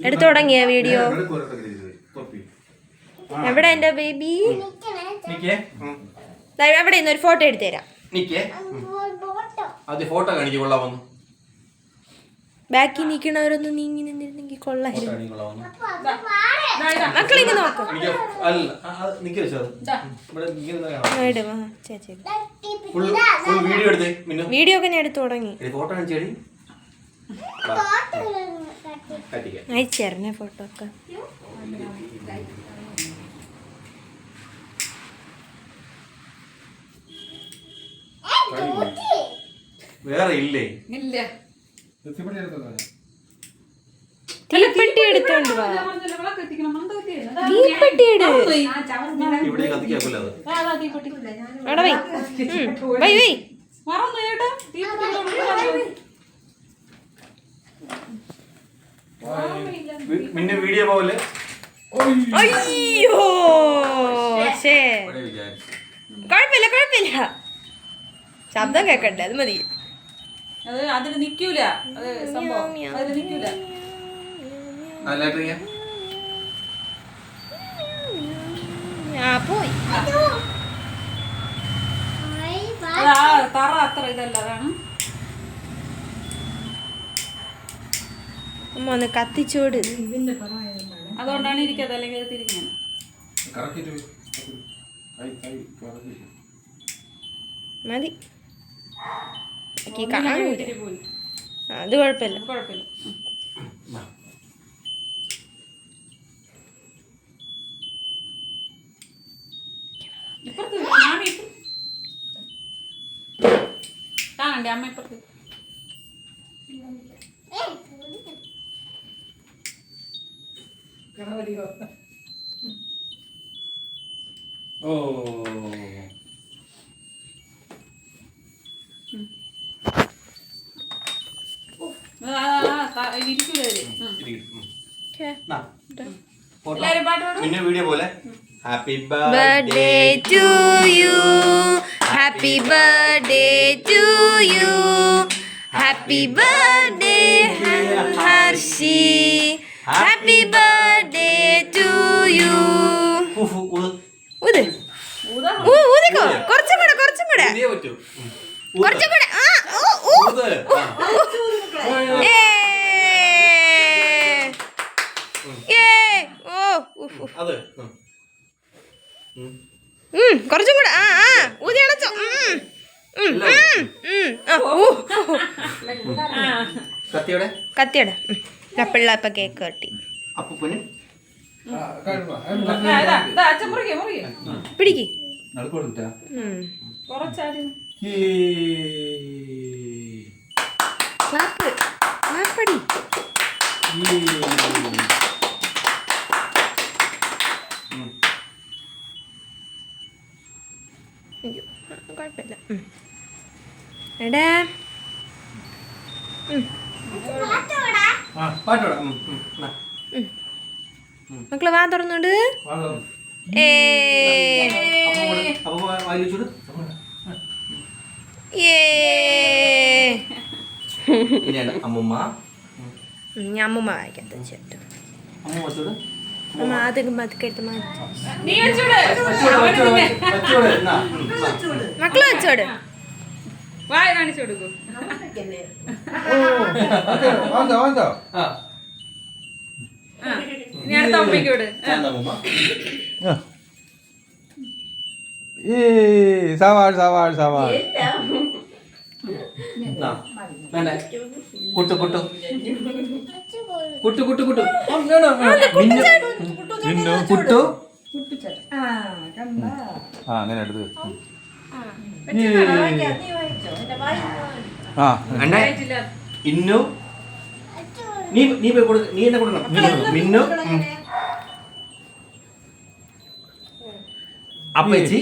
എടുത്തു തുടങ്ങിയ വീഡിയോ. എവിടെ എന്റെ ബേബി? എവിടെ ഒരു ഫോട്ടോ എടുത്തു തരാം. ബാക്കി നിൽക്കണവരൊന്നും നീങ്ങി നിന്നിരുന്നെങ്കിൽ കൊള്ളായിരുന്നു. മക്കളിങ്ങനെ നോക്കും. വീഡിയോ ഒക്കെ ഞാൻ എടുത്തു തുടങ്ങി. അയച്ചേരണേ ഫോട്ടോ ഒക്കെ. വേറെ ഇല്ലേ? തീപ്പെട്ടി എടുത്തോണ്ട് വാ. തീപ്പെട്ടി എടു. വീഡിയോ പോലെ. അയ്യോ കുഴപ്പമില്ല കുഴപ്പമില്ല, ശബ്ദം കേക്കണ്ടേ, അത് മതി. അതില് നിക്കൂല, സംഭവം അതില് നിക്കൂല. പോയി തറ അത്ര ഇതല്ല, അതാണ്. അമ്മ ഒന്ന് കത്തിച്ചോട്. അതുകൊണ്ടാണ് ഇരിക്കാതെ, അല്ലെങ്കിൽ അത് തിരിഞ്ഞാണ്. മതി, അത് കുഴപ്പമില്ല കുഴപ്പമില്ല. ഇപ്പുറത്ത് കാണണ്ടേ അമ്മ? ഇപ്പുറത്ത് ഓ പിന്നെ വീഡിയോ പോലെ. Happy birthday to you, happy birthday to you, happy birthday Harshi, happy birthday to you. ഊതിക്കോ, കുറച്ചും കൂടെ കുറച്ചും കൂടെ കുറച്ചും കൂടെ. കുറച്ചും കൂടെ. ഊതി അടച്ചോ. കത്തിയുടെ പിള്ളേപ്പ കേക്ക് കട്ടി. പിടിക്ക്. ക്ലാപ്പടി. കുഴപ്പമില്ല. എടാ മക്കള് വാ തുറന്നുണ്ട്. അമ്മൂമ്മ വായിക്കാം തീർച്ചയായിട്ടും. അമ്മ ആദ്യം എടുത്ത് മക്കള് വെച്ചോട്. വായ കാണിച്ചു കൊടുക്കൂ. ഇനി അടുത്ത അമ്മയ്ക്കോട്. സവാൾ സവാൾ സവാൾ. കുട്ടു കുട്ടു കുട്ടു കുട്ടു കുട്ടു കുട്ടു. അങ്ങനെ എടുത്ത് ഇന്നു നീ നീ പോയി കൊടുക്ക. നീ എന്നെ കൊടുക്കണം. മിന്നു അപ്പച്ചി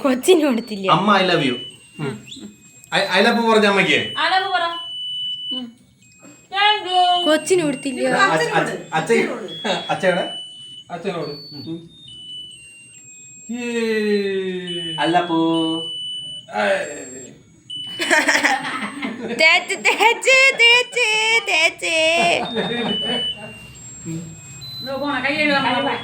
കൊച്ചിന് കൊടുത്തില്ല. അമ്മ I love you. I love പറഞ്ഞ അമ്മയ്ക്ക് കൊച്ചിന് കൊടുത്തില്ല. അച്ഛയുടെ അച്ഛനോട് അല്ലപ്പോ തേച്ച് തേച്ച് തേച്ച് തേച്ച് പോണ കൈ കഴുകാൻ